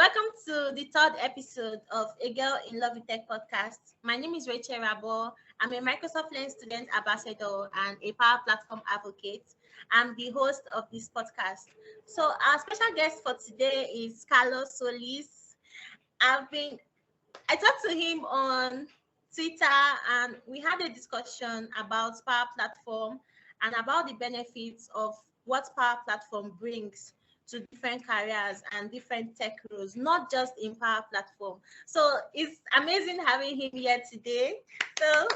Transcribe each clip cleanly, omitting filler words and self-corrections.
Welcome to the third episode of A Girl in Love with Tech podcast. My name is Rachel Irabor. I'm a Microsoft Learn Student Ambassador and a Power Platform advocate. I'm the host of this podcast. So our special guest for today is Carlos Solis. I talked to him on Twitter and we had a discussion about Power Platform and about the benefits of what Power Platform brings to different careers and different tech roles, not just in Power Platform. So it's amazing having him here today. So,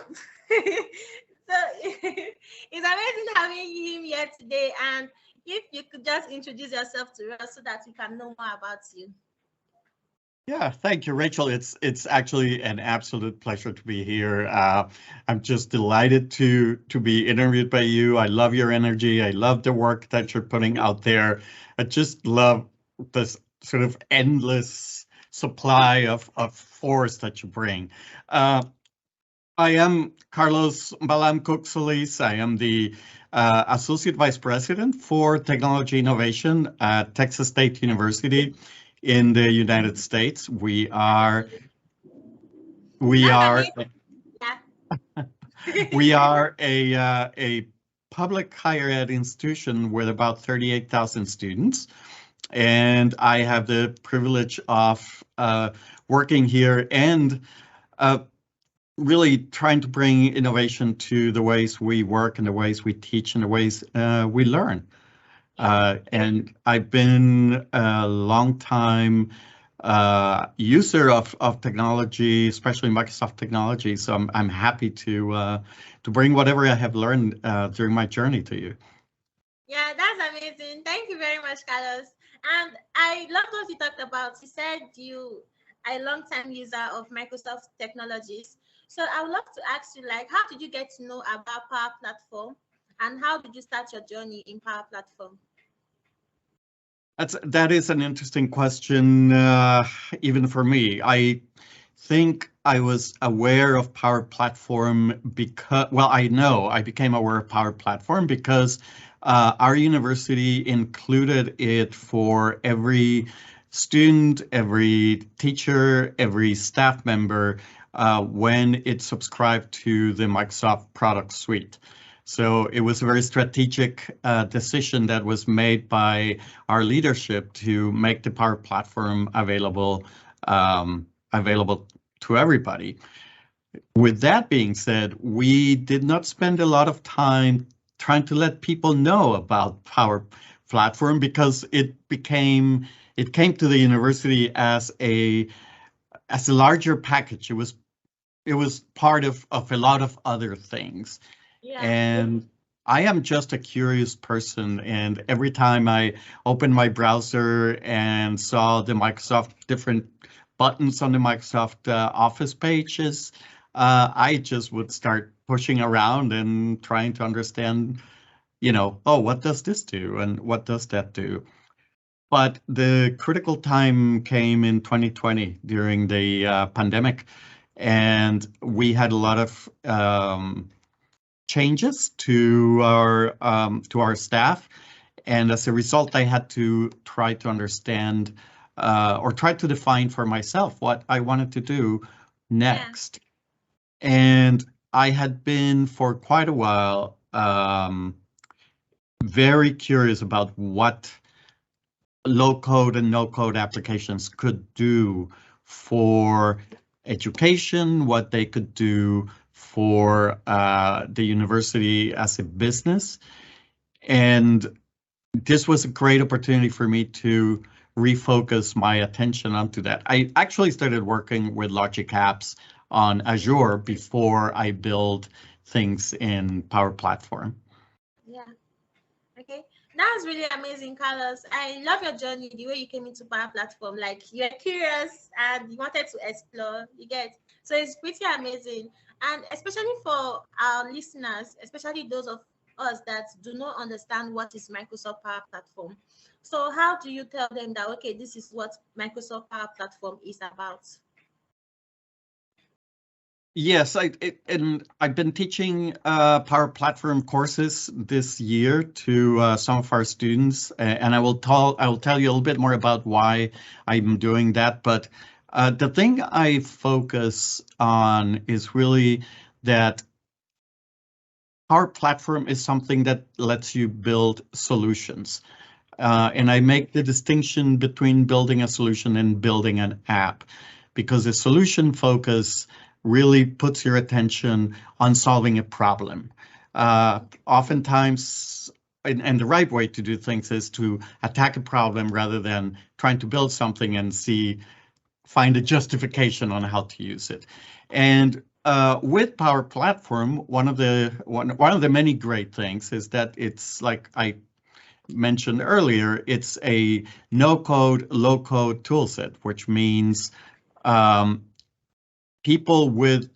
so it's amazing having him here today. And if you could just introduce yourself to us so that we can know more about you. Yeah, thank you, Rachel. It's actually an absolute pleasure to be here. I'm just delighted to be interviewed by you. I love your energy. I love the work that you're putting out there. I just love this sort of endless supply of force that you bring. I am Carlos Solis. I am the Associate Vice President for Technology Innovation at Texas State University in the United States. We are Yeah. we are a public higher ed institution with about 38,000 students, and I have the privilege of working here and really trying to bring innovation to the ways we work and the ways we teach and the ways we learn. And I've been a long time user of technology, especially Microsoft technology. So I'm happy to bring whatever I have learned during my journey to you. Yeah, that's amazing. Thank you very much, Carlos. And I loved what you talked about. You said you are a long-time user of Microsoft technologies. So I would love to ask you, like, how did you get to know about Power Platform, and how did you start your journey in Power Platform? That is an interesting question, even for me. I think I was aware of Power Platform because, well, I know I became aware of Power Platform because our university included it for every student, every teacher, every staff member when it subscribed to the Microsoft product suite. So it was a very strategic decision that was made by our leadership to make the Power Platform available to everybody. With that being said, we did not spend a lot of time trying to let people know about Power Platform because it came to the university as a larger package. It was part of a lot of other things. Yeah. And I am just a curious person, and every time I opened my browser and saw the Microsoft different buttons on the Microsoft Office pages, I just would start pushing around and trying to understand, oh, what does this do and what does that do? But the critical time came in 2020 during the pandemic, and we had a lot of changes to our staff, and as a result, I had to try to understand or try to define for myself what I wanted to do next. Yeah. And I had been for quite a while very curious about what low-code and no-code applications could do for education, what they could do for the university as a business. And this was a great opportunity for me to refocus my attention onto that. I actually started working with Logic Apps on Azure before I built things in Power Platform. Yeah. Okay. That was really amazing, Carlos. I love your journey, the way you came into Power Platform. Like, you're curious and you wanted to explore, you get. So it's pretty amazing. And especially for our listeners, especially those of us that do not understand what is Microsoft Power Platform. So how do you tell them that, okay, this is what Microsoft Power Platform is about? Yes, and I've been teaching Power Platform courses this year to some of our students, and I will tell you a little bit more about why I'm doing that. But the thing I focus on is really that Power Platform is something that lets you build solutions. And I make the distinction between building a solution and building an app, because a solution focus really puts your attention on solving a problem. Oftentimes, and the right way to do things is to attack a problem rather than trying to build something and find a justification on how to use it. And with Power Platform, one of the many great things is that it's like I mentioned earlier, it's a no-code, low-code toolset, which means um, people with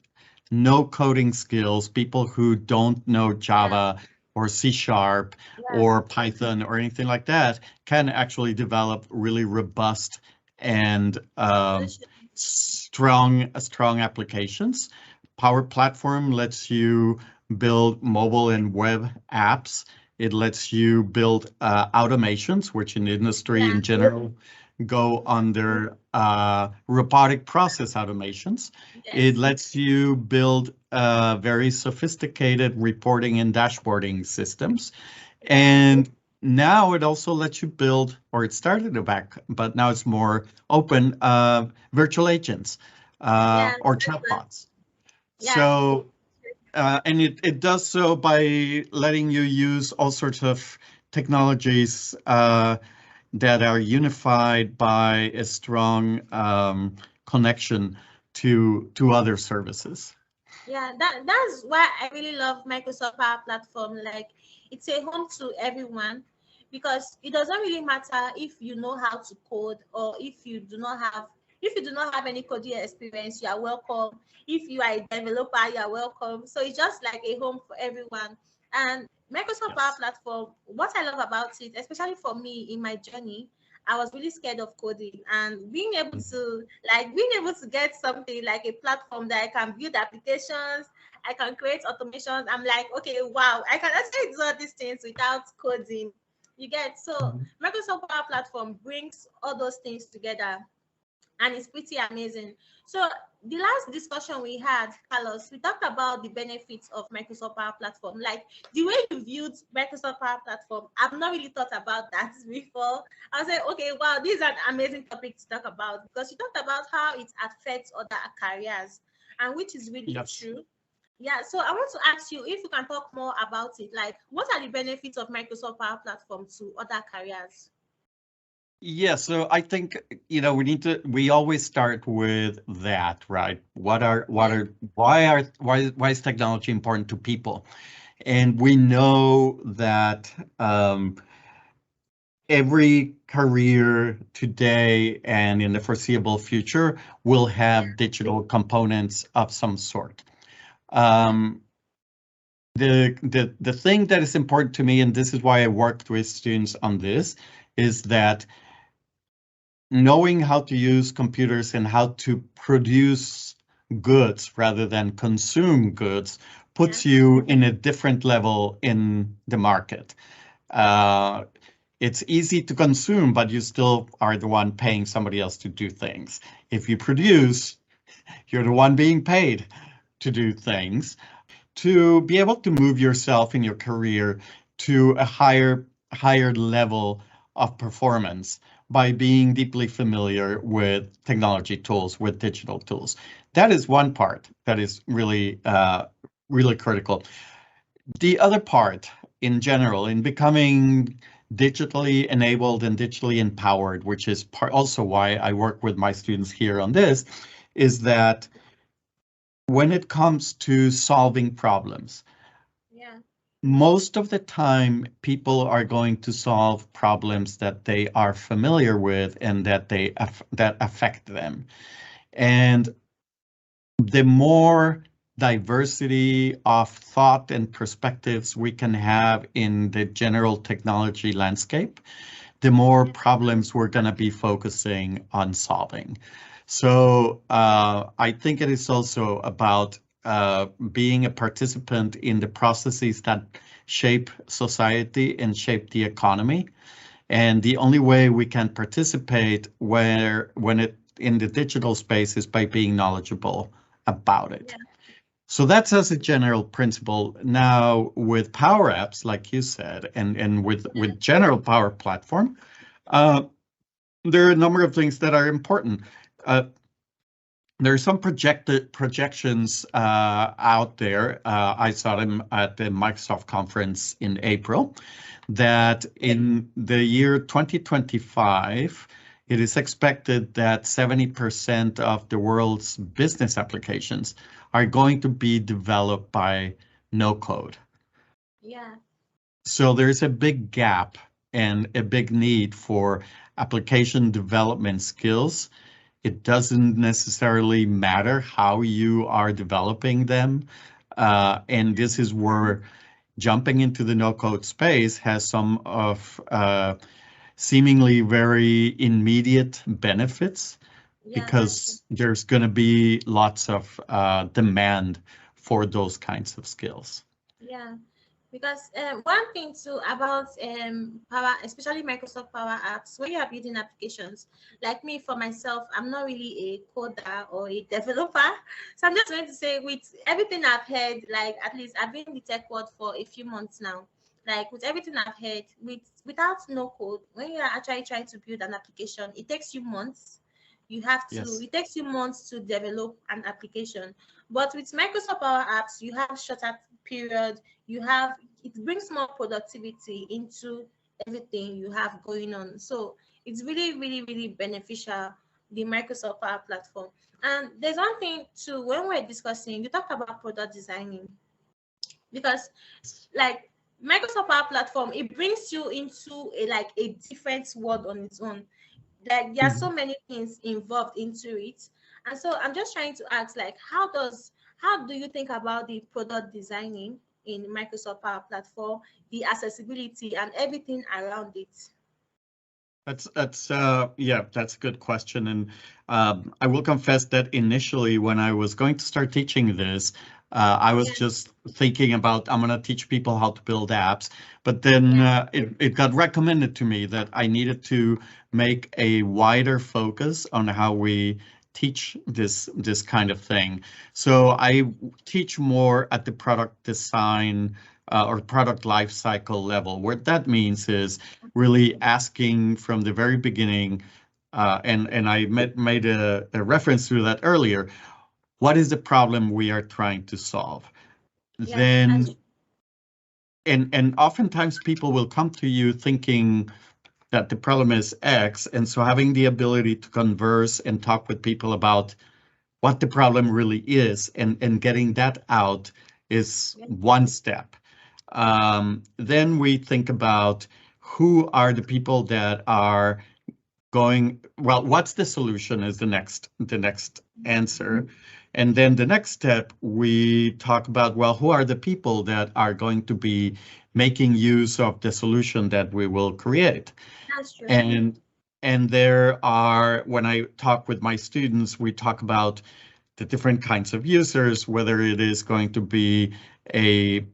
no coding skills, people who don't know Yeah, Java or C Sharp yeah, or Python or anything like that, can actually develop really robust and solution. strong applications. Power Platform lets you build mobile and web apps. It lets you build automations, which in the industry Yeah, in general go under robotic process automations. It yes, lets you build very sophisticated reporting and dashboarding systems. yeah, And now it also lets you build, or it started back, but now it's more open, virtual agents yeah, or that's good. chatbots. Yeah, So, and it does so by letting you use all sorts of technologies that are unified by a strong connection to other services. yeah, that's why I really love Microsoft Power Platform. Like, it's a home to everyone, because it doesn't really matter if you know how to code, or if you do not have any coding experience, you are welcome. If you are a developer, you are welcome. So it's just like a home for everyone. And Microsoft Power Yes. Platform, what I love about it, especially for me in my journey, I was really scared of coding, and being able to get something like a platform that I can build applications, I can create automations. I'm like, okay, wow, I can actually do all these things without coding. You get, so Mhm. Microsoft Power Platform brings all those things together, and it's pretty amazing. So the last discussion we had, Carlos, we talked about the benefits of Microsoft Power Platform. Like, the way you viewed Microsoft Power Platform, I've not really thought about that before. I was like, okay, wow, this is an amazing topic to talk about, because you talked about how it affects other careers, and which is really Yes. true. Yeah, so I want to ask you if you can talk more about it. Like, what are the benefits of Microsoft Power Platform to other careers? Yeah, so I think, we always start with that, right? Yeah, Why is technology important to people? And we know that every career today and in the foreseeable future will yeah, have digital components of some sort. yeah, Um, the thing that is important to me, and this is why I worked with students on this, is that knowing how to use computers and how to produce goods rather than consume goods yeah, puts you in a different level in the market. Uh, it's easy to consume, but you still are the one paying somebody else to do things. If you yeah, produce, you're the one being paid to do things. To be able to move yourself in your career to a higher level of performance by being deeply familiar with technology tools, with digital tools. That is one part that is really critical. The other part in general, in becoming digitally enabled and digitally empowered, which is also why I work with my students here on this, is that when it comes to solving problems, yeah, most of the time people are going to solve problems that they are familiar with and that affect them. And the more diversity of thought and perspectives we can have in the general technology landscape, the more yeah, problems we're going to be focusing on solving. So I think it is also about being a participant in the processes that shape society and shape the economy. And the only way we can participate when it in the digital space is by being knowledgeable about it. Yeah. So that's as a general principle. Now with Power Apps, like you said, and with general Power Platform, there are a number of things that are important. There are some projections out there. I saw them at the Microsoft conference in April, that in the year 2025, it is expected that 70% of the world's business applications are going to be developed by no code. Yeah. So there's a big gap and a big need for application development skills. It doesn't necessarily matter how you are developing them. And this is where jumping into the no-code space has some of seemingly very immediate benefits, Yeah, that's true. because there's going to be lots of demand for those kinds of skills. Yeah. Because one thing too about Power, especially Microsoft Power Apps, when you are building applications, like me for myself, I'm not really a coder or a developer. So I'm just going to say, with everything I've heard, like at least I've been in the tech world for a few months now. Like with everything I've heard, without no code, when you are actually trying to build an application, it takes you months. Yes. It takes you months to develop an application. But with Microsoft Power Apps, you have shorter period, it brings more productivity into everything you have going on. So it's really, really, really beneficial, the Microsoft Power Platform. And there's one thing too, when we're discussing, you talk about product designing, because like Microsoft Power Platform, it brings you into a different world on its own. Like there are so Mhm. many things involved into it. And so I'm just trying to ask, like, how do you think about the product designing in Microsoft Power Platform, the accessibility and everything around it? That's a good question. And I will confess that initially when I was going to start teaching this, I was Yeah, just thinking about, I'm going to teach people how to build apps. But then yeah, it got recommended to me that I needed to make a wider focus on how we teach this kind of thing. So I teach more at the product design or product lifecycle level. What that means is really asking from the very beginning, and I made a reference to that earlier. What is the problem we are trying to solve? yeah, that's Then, and oftentimes people will come to you thinking that the problem is X, and so having the ability to converse and talk with people about what the problem really is, and getting that out is yeah, one step. Then we think about who are the people that are going, well, what's the solution is the next answer. And then the next step, we talk about, well, who are the people that are going to be making use of the solution that we will create? that's true. And there are, when I talk with my students, we talk about the different kinds of users, whether it is going to be a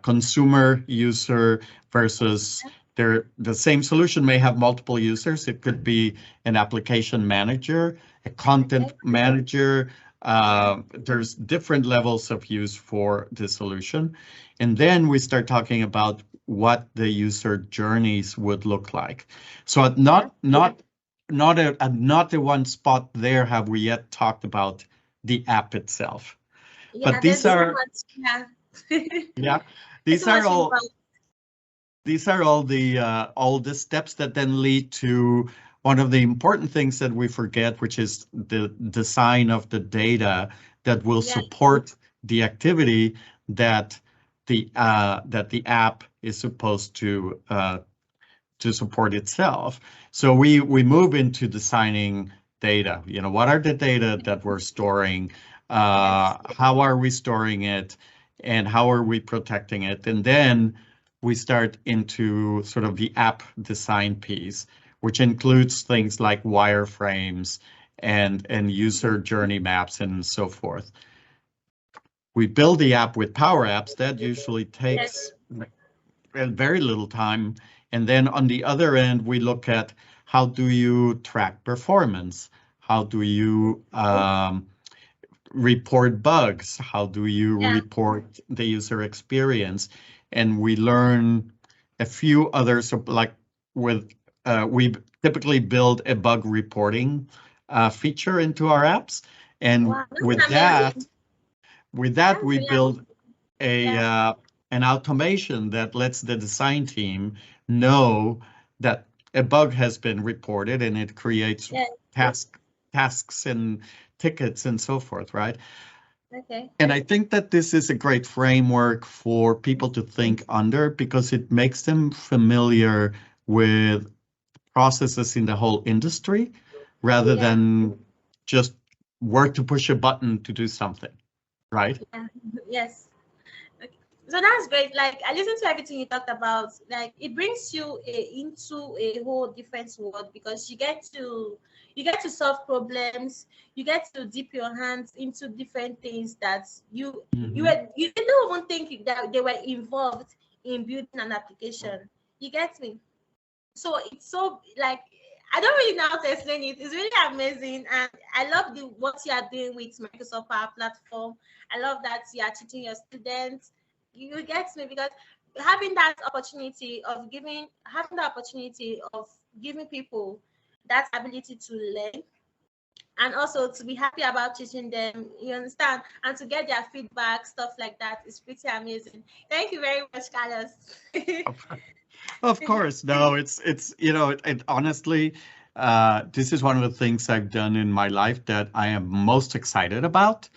consumer user versus the same solution may have multiple users. It could be an application manager, a content Okay. manager. Yeah, There's different levels of use for the solution. And then we start talking about what the user journeys would look like. So at yeah, not the one spot there have we yet talked about the app itself. But yeah. There's so much. Yeah, yeah, there's these so are much all involved. these are all the steps that then lead to one of the important things that we forget, which is the design of the data that will Yeah, support the activity that the app is supposed to support itself. So we move into designing data. You know, what are the data that we're storing? yes, How are we storing it? And how are we protecting it? And then we start into sort of the app design piece, which includes things like wireframes and user journey maps and so forth. we build the app with Power Apps. That usually Yes. takes very little time. And then on the other end, we look at how do you track performance? How do you report bugs? How do you Yeah. report the user experience? And we learn a few others, like with we typically build a bug reporting feature into our apps, and Wow, that's amazing. with that That's we really build amazing. a Yeah. an automation that lets the design team know that a bug has been reported, and it creates Yeah. tasks and tickets and so forth, right? Okay. And I think that this is a great framework for people to think under, because it makes them familiar with processes in the whole industry rather Yeah. than just where to push a button to do something, right? Yeah. Yes. Okay. So that's great. Like I listened to everything you talked about. Like it brings you into a whole different world because you get to solve problems. You get to dip your hands into different things that Mhm. you didn't even think that they were involved in building an application. You get me? So it's so like I don't really know how to explain it. It's really amazing, and I love the what you are doing with Microsoft Power Platform. I love that you are teaching your students. You get me because having the opportunity of giving people that ability to learn and also to be happy about teaching them, you understand, and to get their feedback, stuff like that is pretty amazing. Thank you very much, Carlos. Of course, no, it's it honestly, this is one of the things I've done in my life that I am most excited about.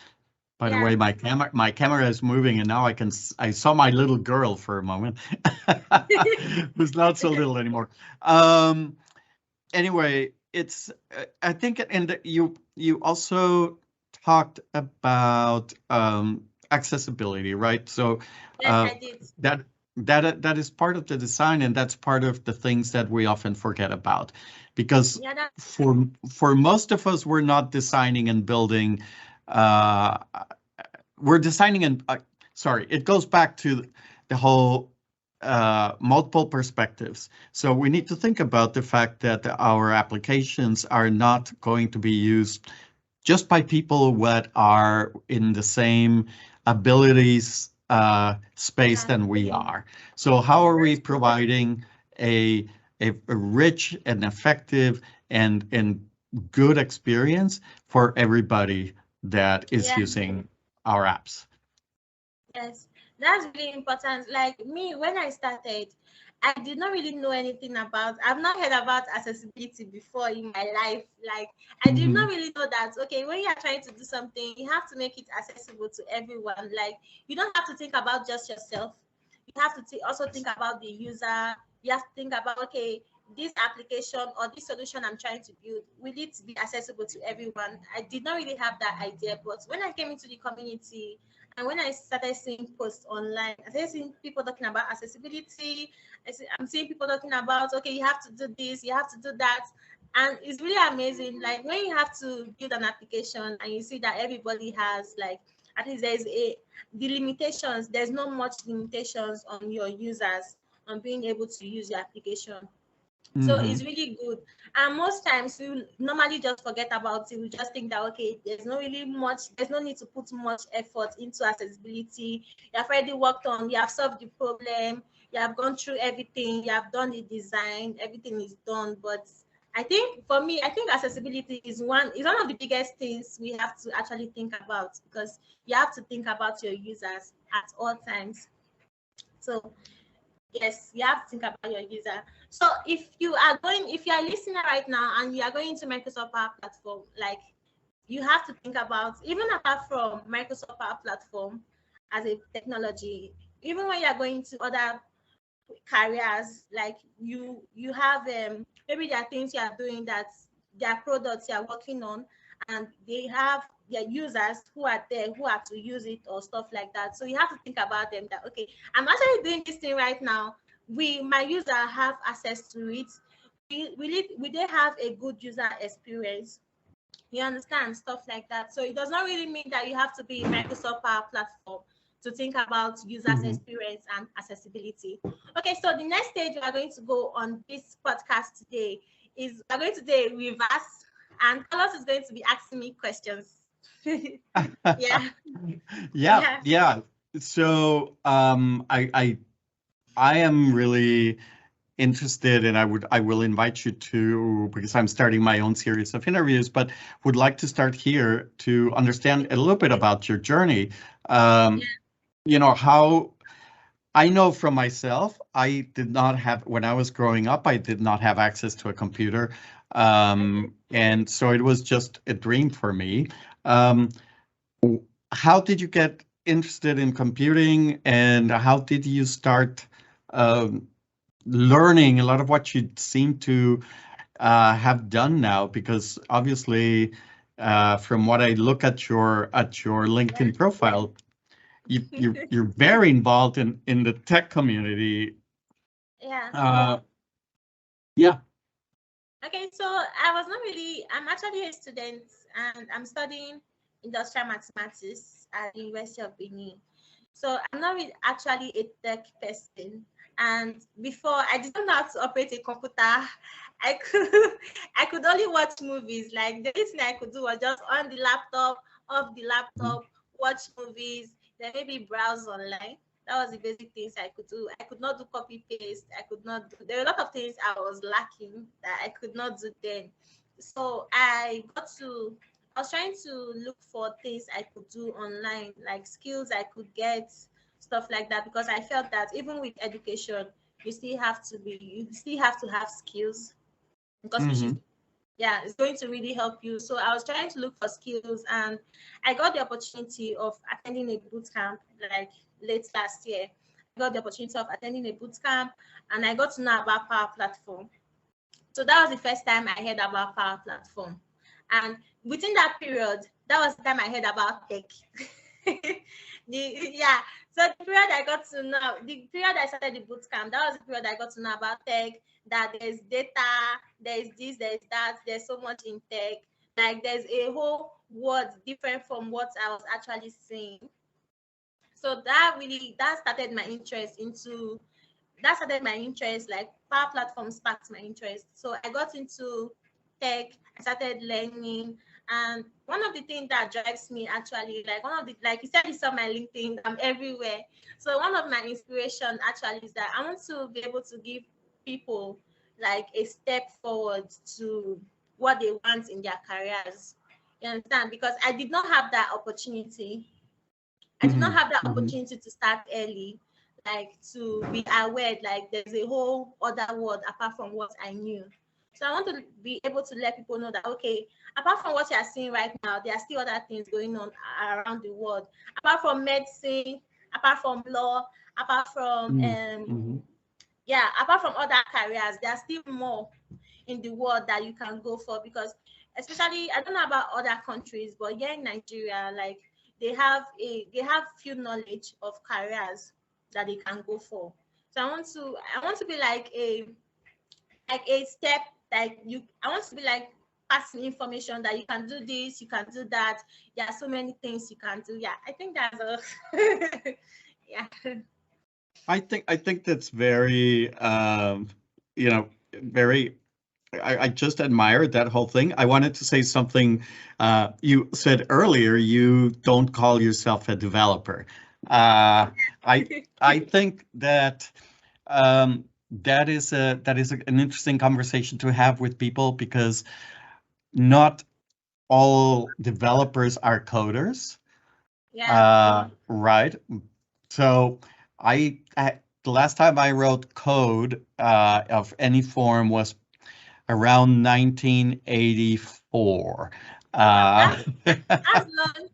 By the Yeah. way, my camera is moving, and now I saw my little girl for a moment, who's not so little anymore. Um, anyway, it's I think, and you also talked about accessibility, right? So Yes, uh, I did. that that is part of the design, and that's part of the things that we often forget about, because Yeah, that for most of us, we're not designing and building. Uh, we're designing and sorry, it goes back to the whole multiple perspectives. So we need to think about the fact that our applications are not going to be used just by people that are in the same abilities space yeah. than we are. So how are we providing a a rich and effective and good experience for everybody that is Yeah. using our apps? Yes, that's really important. Like me, when I started, I did not really know anything about, I've not heard about accessibility before in my life. Like, I did not Mhm. really know that, okay, when you are trying to do something, you have to make it accessible to everyone. Like, you don't have to think about just yourself. You have to also think about the user. You have to think about, okay, this application or this solution I'm trying to build, will it be accessible to everyone? I did not really have that idea, but when I came into the community, and when I started seeing posts online, I started seeing people talking about accessibility. I'm seeing people talking about, okay, you have to do this, you have to do that. And it's really amazing. Like when you have to build an application and you see that everybody has like, at least the limitations, there's not much limitations on your users on being able to use your application. So it's Mhm. really good. And most times we normally just forget about it. We just think that okay, there's no need to put much effort into accessibility. You have already worked on, you have solved the problem, you have gone through everything, you have done the design, everything is done. But I think for me, I think accessibility is one of the biggest things we have to actually think about because you have to think about your users at all times. So yes, you have to think about your user. So if you are listening right now and you are going to Microsoft Power Platform, like you have to think about, even apart from Microsoft Power Platform as a technology, even when you are going to other careers, like you have maybe there are things you are doing that there are products you are working on and they have their users who are there who are to use it or stuff like that. So you have to think about them that okay, I'm actually doing this thing right now. My user have access to it. Will they have a good user experience? You understand, stuff like that. So it does not really mean that you have to be Microsoft Power Platform to think about users Mhm. experience and accessibility. Okay, so the next stage we are going to go on this podcast today is we're going to do a reverse, and Carlos is going to be asking me questions. Yeah. Yeah, Yeah. yeah. So I am really interested, and I will invite you to, because I'm starting my own series of interviews, but would like to start here to understand a little bit about your journey. Um, how I know from myself, I did not have, when I was growing up, I did not have access to a computer. And so it was just a dream for me. Um, how did you get interested in computing, and how did you start um, learning a lot of what you seem to have done now? Because obviously, from what I look at your LinkedIn profile, you're very involved in the tech community. Yeah. Uh, yeah. Okay, so I was not really, I'm actually a student and I'm studying industrial mathematics at the University of Benin. So I'm not really actually a tech person. And before I didn't know how to operate a computer. I could I could only watch movies. Like the only thing I could do was just on the laptop, off the Mhm. laptop, watch movies, then maybe browse online. That was the basic things I could do. I could not do copy paste. I could not do. There were a lot of things I was lacking that I could not do then. So I was trying to look for things I could do online, like skills I could get, stuff like that, because I felt that even with education, you still have to have skills, because which is, Mhm. yeah, it's going to really help you. So I was trying to look for skills, and I got the opportunity of attending a boot camp like late last year. I got the opportunity of attending a boot camp, and I got to know about Power Platform. So that was the first time I heard about Power Platform. And within that period, that was the time I heard about tech. Yeah. So the period I started the boot camp, that was the period I got to know about tech, that there's data, there's this, there's that, there's so much in tech. Like there's a whole world different from what I was actually seeing. So that started my interest, like Power Platform sparked my interest. So I got into tech, I started learning. And one of the things that drives me actually, like one of the, like you said, it's on my LinkedIn, I'm everywhere. So one of my inspiration actually is that I want to be able to give people like a step forward to what they want in their careers. You understand? Because I did not have that opportunity. I did not Mhm. have that Mhm. opportunity to start early, like to be aware, like there's a whole other world apart from what I knew. So I want to be able to let people know that, okay, apart from what you are seeing right now, there are still other things going on around the world. Apart from medicine, apart from law, apart from Mhm. Mhm. yeah, apart from other careers, there are still more in the world that you can go for, because especially I don't know about other countries, but here in Nigeria, like they have few knowledge of careers that they can go for. So I want to be like a step, like you I want to be like passing information that you can do this, you can do that. There are so many things you can do. Yeah, I think that's a yeah. I think that's very very. I just admired that whole thing. I wanted to say something. You said earlier you don't call yourself a developer. Uh, I I think that an interesting conversation to have with people, because not all developers are coders, Yeah. right? So the last time I wrote code of any form was around 1984. Wow, Uh, that's long.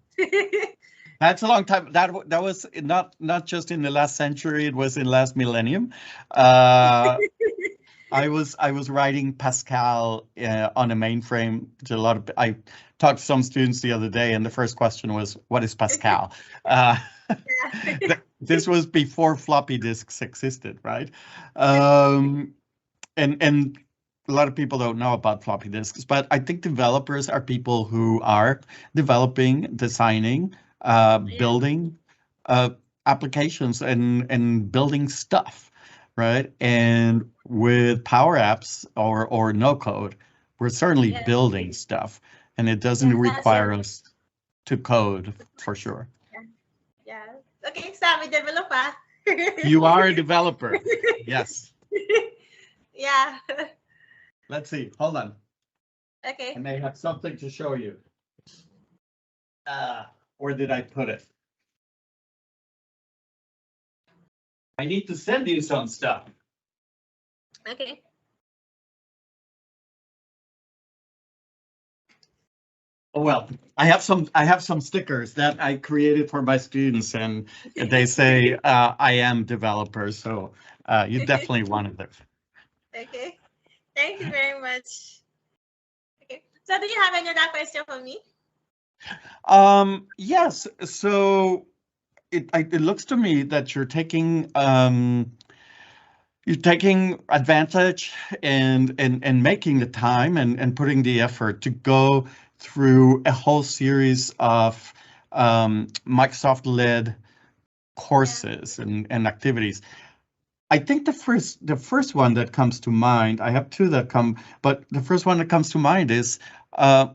that's a long time. That was not just in the last century, it was in last millennium. Uh, I was writing Pascal on a mainframe. I talked to some students the other day, and the first question was, "What is Pascal?" Uh, this was before floppy disks existed, right? Um, and a lot of people don't know about floppy disks, but I think developers are people who are developing, designing, Yeah. building uh, applications and building stuff, right? And with Power Apps or no code, we're certainly Yeah. building stuff, and it doesn't Yeah. That's require right. us to code for sure. Yeah. Yeah. Okay. So I'm a developer. You are a developer. Yes. Yeah. Let's see. Hold on. I Okay. may have something to show you. Where did I put it? I need to send you some stuff. Okay. Oh well, I have some stickers that I created for my students, and they say I am developer, so you definitely wanted them. Okay. Thank you very much. Okay. So do you have any other question for me? Yes. So it looks to me that you're taking advantage and making the time and putting the effort to go through a whole series of Microsoft-led Yeah. courses and activities. I think the first one that comes to mind, I have two that come, but the first one that comes to mind is uh,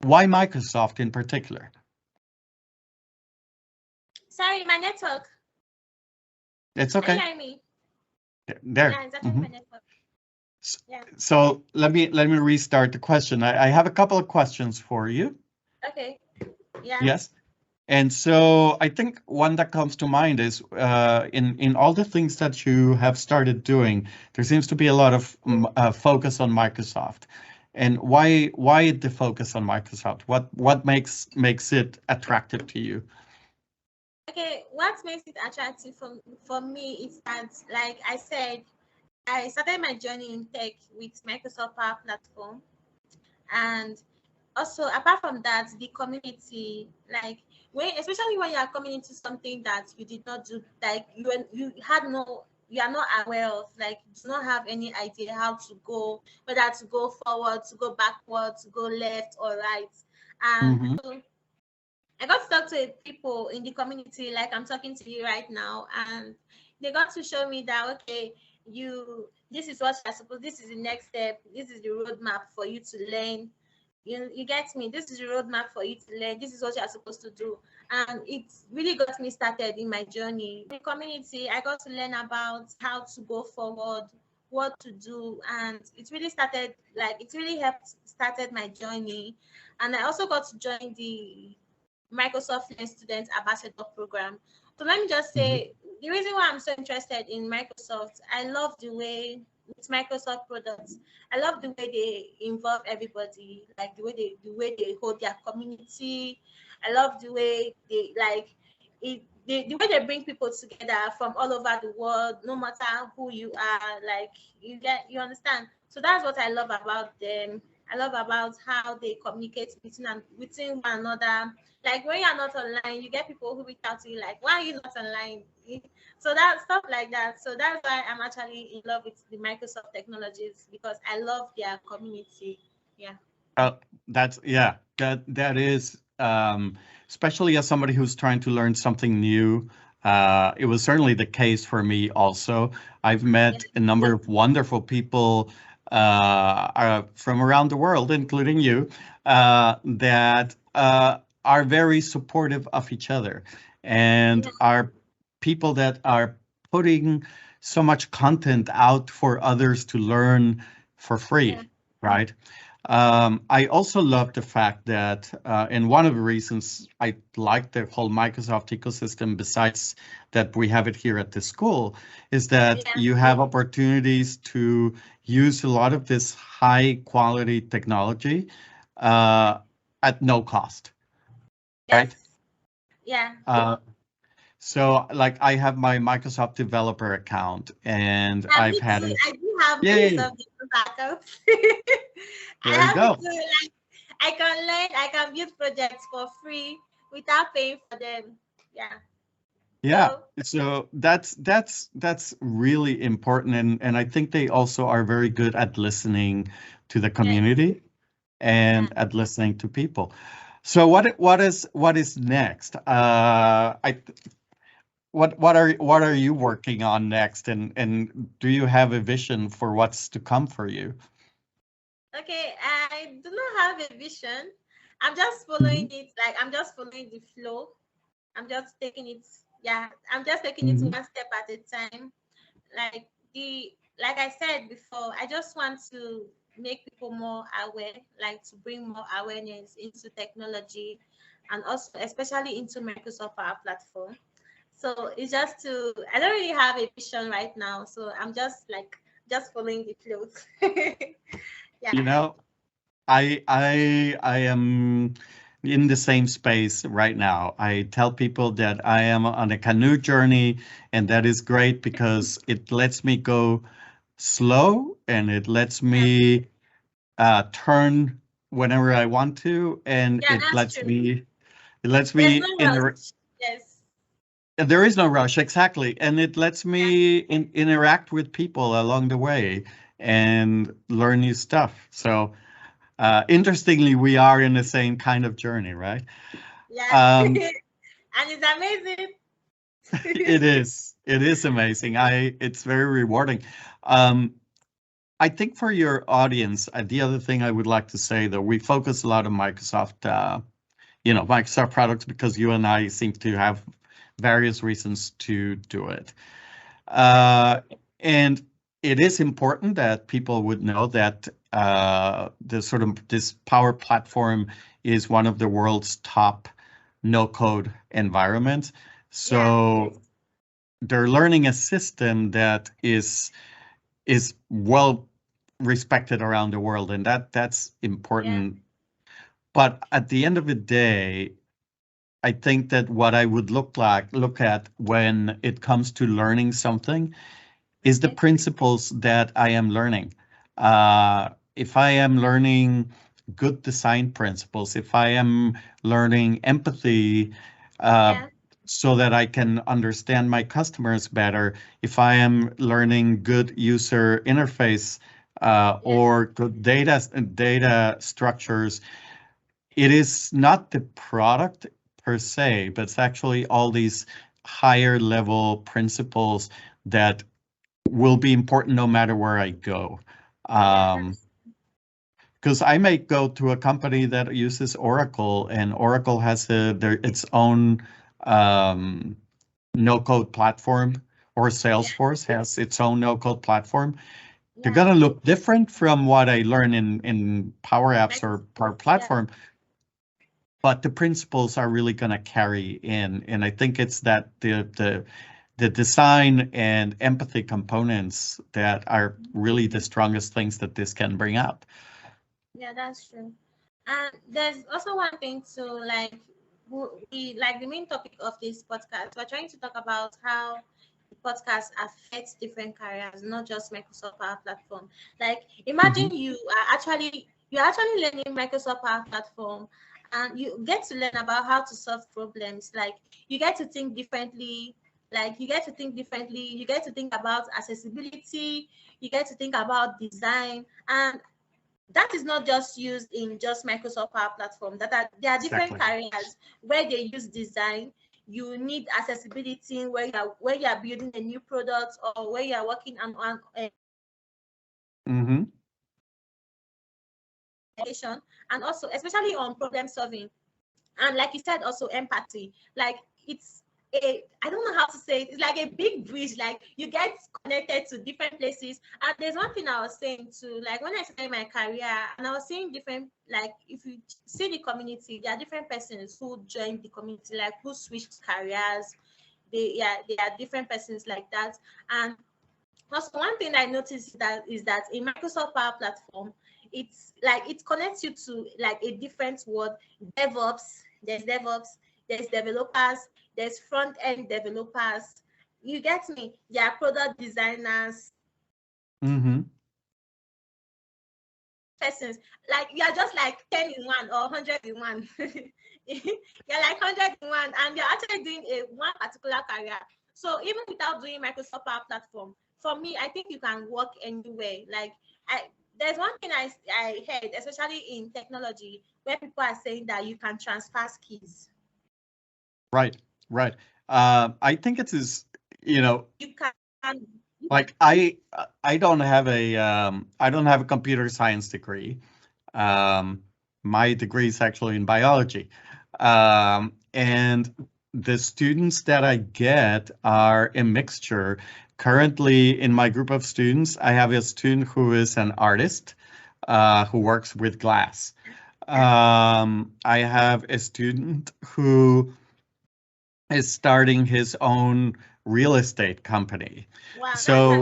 why Microsoft in particular? Sorry, my network. It's Can you okay. hear me? There. Yeah, it's actually Mhm. my network. Yeah. So let me restart the question. I have a couple of questions for you. Okay. Yeah. Yes. And so I think one that comes to mind is in all the things that you have started doing, there seems to be a lot of focus on Microsoft. And why the focus on Microsoft? What makes it attractive to you? Okay. What makes it attractive for me is that, like I said, I started my journey in tech with Microsoft Power Platform, and also apart from that, the community, like especially when you are coming into something that you did not do, like you are not aware of, like you do not have any idea how to go, whether to go forward, to go backward, to go left or right. And Hmm. so I got to talk to people in the community, like I'm talking to you right now, and they got to show me that, okay, this is what you're supposed, this is the next step, this is the roadmap for you to learn. You get me? This is the roadmap for you to learn. This is what you're supposed to do. And it really got me started in my journey. In the community, I got to learn about how to go forward, what to do. And it really started, like, it really helped started my journey. And I also got to join the Microsoft Learn Student Ambassador Program. So let me just Hmm. say the reason why I'm so interested in Microsoft, I love the way with Microsoft products, I love the way they involve everybody, like the way they hold their community. I love the way they like it the way they bring people together from all over the world, no matter who you are, like you understand. So that's what I love about them. I love about how they communicate between one another. Like when you're not online, you get people who reach out to you like, why are you not online? So that stuff like that. So that's why I'm actually in love with the Microsoft technologies, because I love their community. Yeah. Uh, that's yeah. That is especially as somebody who's trying to learn something new. It was certainly the case for me also. I've Yeah. met a number of wonderful people from around the world, including you, that are very supportive of each other and Yeah. are people that are putting so much content out for others to learn for Yeah. free, right? I also love the fact that, and one of the reasons I like the whole Microsoft ecosystem, besides that we have it here at the school, is that Yeah. you have opportunities to use a lot of this high quality technology uh, at no cost, right? Yes. Yeah. Uh, so, like, I have my Microsoft developer account, and Yeah, I've me had too. it. I do have Yay! Microsoft backup. I There you have it go. too. Like I can learn, I can build projects for free without paying for them. Yeah. Yeah, So so that's really important, and I think they also are very good at listening to the yes, community yeah. and at listening to people. So what is next? What are you working on next, and do you have a vision for what's to come for you? Okay, I do not have a vision. I'm just following Mhm, it. Like I'm just following the flow. I'm just taking it. Yeah, I'm just taking it mhm. one step at a time. Like like I said before, I just want to make people more aware, like to bring more awareness into technology, and also especially into Microsoft Power Platform. So it's just to I don't really have a vision right now, so I'm just following the flow. Yeah. You know, I am in the same space right now. I tell people that I am on a canoe journey, and that is great because it lets me go slow and it lets Yeah. me turn whenever I want to, and Yeah, that's true. it lets There's me no inter rush. Yes. there is no rush, exactly, and it lets Yeah. me interact with people along the way and learn new stuff. So interestingly, we are in the same kind of journey, right? Yeah. Um, And it's amazing. it is amazing. It's very rewarding. Um, I think for your audience, the other thing I would like to say, though, we focus a lot on Microsoft, Microsoft products because you and I seem to have various reasons to do it. Yes. Uh, and it is important that people would know that the sort of this Power Platform is one of the world's top no-code environments. Yeah. So they're learning a system that is well respected around the world, and that's Yeah. important. But at the end of the day, I think that what I would look at when it comes to learning something is the Okay. principles that I am learning. If I am learning good design principles, if I am learning empathy, uh, Yeah. so that I can understand my customers better, if I am learning good user interface, Yeah. or good data structures, it is not the product per se, but it's actually all these higher level principles that will be important no matter where I go. Yeah. Um, That's because I may go to a company that uses Oracle, and Oracle has its own um, no-code platform, or yeah. Salesforce has its own no-code platform. They're Yeah. going to look different from what I learn in Power Apps or Power Yeah. Platform, but the principles are really going to carry in. And I think it's that the design and empathy components that are really the strongest things that this can bring out. Yeah, that's true. And there's also one thing to like, we like the main topic of this podcast. We're trying to talk about how the podcast affects different careers, not just Microsoft Power Platform. Like, Mhm. imagine you're actually learning Microsoft Power Platform, and you get to learn about how to solve problems. Like, you get to think differently. Like, you get to think differently. You get to think about accessibility. You get to think about design, and that is not just used in just Microsoft Power Platform. There are different Exactly. careers where they use design. You need accessibility where you are building a new product, or where you are working on Hmm. education, and also especially on problem solving. And like you said, also empathy. Like, it's I don't know how to say it. It's like a big bridge. Like, you get connected to different places. And there's one thing I was saying too, like when I started my career, and I was seeing different, like if you see the community, there are different persons who joined the community, like who switched careers. They are different persons like that. And also, one thing I noticed is that in Microsoft Power Platform, it's like it connects you to like a different world. DevOps, there's developers, there's front end developers. You get me? There are product designers. Hmm. persons. Like you're just like 10 in one or 100 in one. You're like 100 in one, and you're actually doing a one particular career. So even without doing Microsoft Power Platform, for me, I think you can work anywhere. Like there's one thing I heard, especially in technology, where people are saying that you can transfer skills. Right, right. I think it is, You can. like I don't have a computer science degree. My degree is actually in biology. And the students that I get are a mixture. Currently, in my group of students, I have a student who is an artist who works with glass. I have a student who is starting his own real estate company. Wow, So that's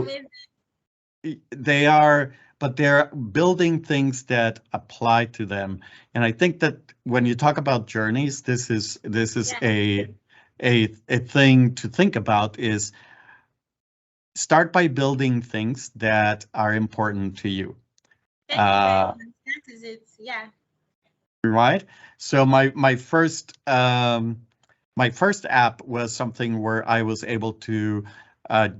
amazing. they are, but they're building things that apply to them. And I think that when you talk about journeys, this is Yeah. a thing to think about is start by building things that are important to you. Thank you very much. That is it. Yeah. Right. So my first app was something where I was able to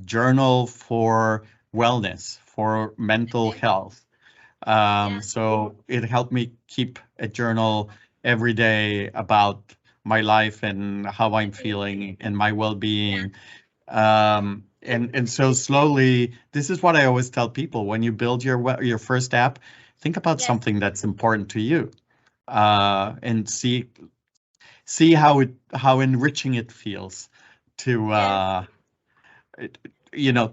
journal for wellness, for mental Okay. health. Yeah. So it helped me keep a journal every day about my life and how I'm Okay. feeling and my Yeah. well-being. And so slowly, this is what I always tell people: when you build your first app, think about Yes. something that's important to you, and see how enriching it feels to Yes.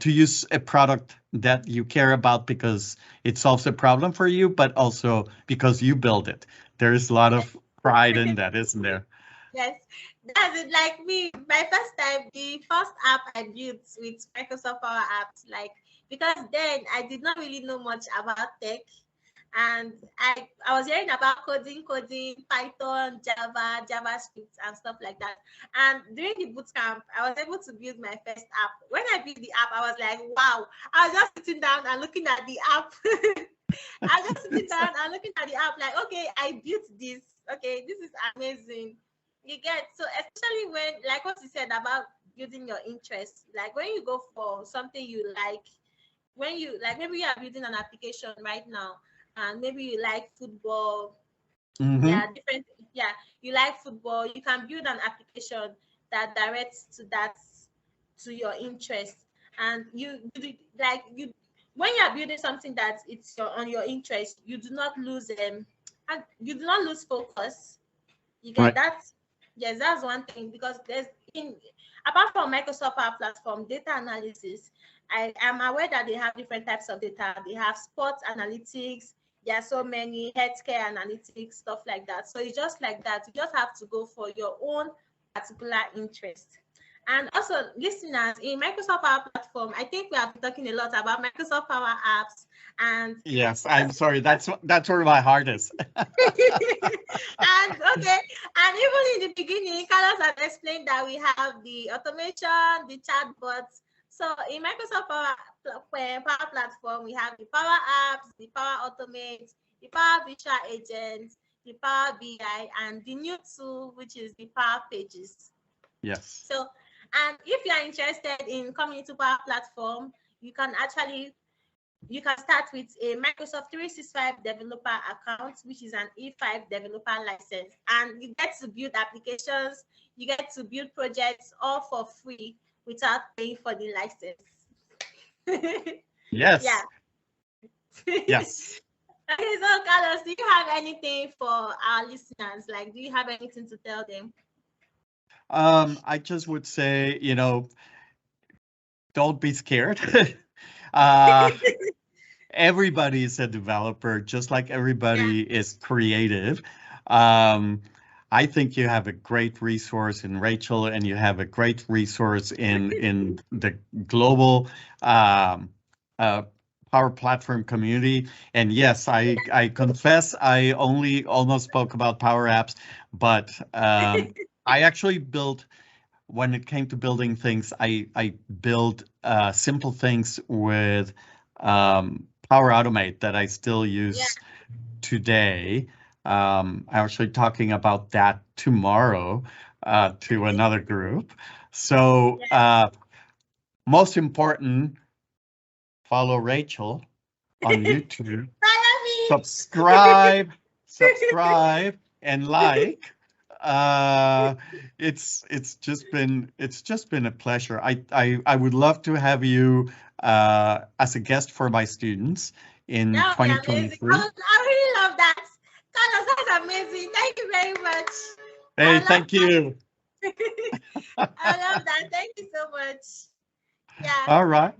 to use a product that you care about because it solves a problem for you, but also because you build it. There's a lot Yes. of pride in that, isn't there? Yes. That's it. Like me, my first time, the first app I built with Microsoft Power Apps, like because then I did not really know much about tech. And I was hearing about coding, Python, Java, JavaScript, and stuff like that. And during the bootcamp, I was able to build my first app. When I built the app, I was like, wow. I was just sitting down and looking at the app. I was just sitting down and looking at the app, like, okay, I built this. Okay, this is amazing. You get, so especially when, like what you said about building your interest, like when you go for something you like, when you like, maybe you are building an application right now, and maybe you like football. Mm-hmm. Yeah, different. Yeah, you like football. You can build an application that directs to that, to your interest, and like you when you are building something that on your interest, you do not lose and you do not lose focus. You get Right. that? Yes, that's one thing, because there's in apart from Microsoft Power Platform, data analysis. I am aware that they have different types of data. They have sports analytics. There are so many healthcare analytics, stuff like that. So it's just like that. You just have to go for your own particular interest. And also, listeners, in Microsoft Power Platform, I think we have been talking a lot about Microsoft Power Apps, and Yes, I'm sorry. That's where my heart is. and okay, and even in the beginning, Carlos had explained that we have the automation, the chatbots. So in Microsoft Power Platform, we have the Power Apps, the Power Automate, the Power Visual Agent, the Power BI, and the new tool, which is the Power Pages. Yes. So, and if you are interested in coming to Power Platform, you can start with a Microsoft 365 developer account, which is an E5 developer license, and you get to build applications, you get to build projects all for free without paying for the license. Yeah. Yes. Yes. Okay, so Carlos, do you have anything for our listeners? Like, do you have anything to tell them? I just would say, don't be scared. uh, Everybody is a developer, just like Yeah. everybody is creative. Um, I think you have a great resource in Rachel, and you have a great resource in the global um, uh, Power Platform community. And yes, I confess I only almost spoke about Power Apps, but I actually built. When it came to building things, I build simple things with Power Automate that I still Yeah. use today. I'm actually talking about that tomorrow to another group. So most important, follow Rachel on YouTube. Subscribe, and like. It's just been a pleasure. I would love to have you as a guest for my students in 2023. I really love that. Carlos, that's amazing. Thank you very much. Hey, thank you. I love that. Thank you so much. Yeah. All right.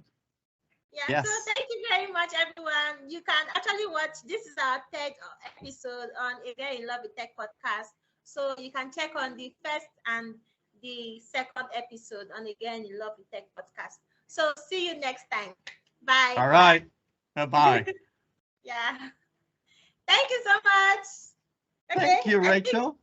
Yeah. Yes. So thank you very much, everyone. You can actually watch. This is our third episode on A Girl in Love with Tech podcast. So you can check on the first and the second episode on A Girl in Love with Tech podcast. So see you next time. Bye. All right. Bye-bye. Yeah. Thank you so much. Okay. Thank you, Rachel.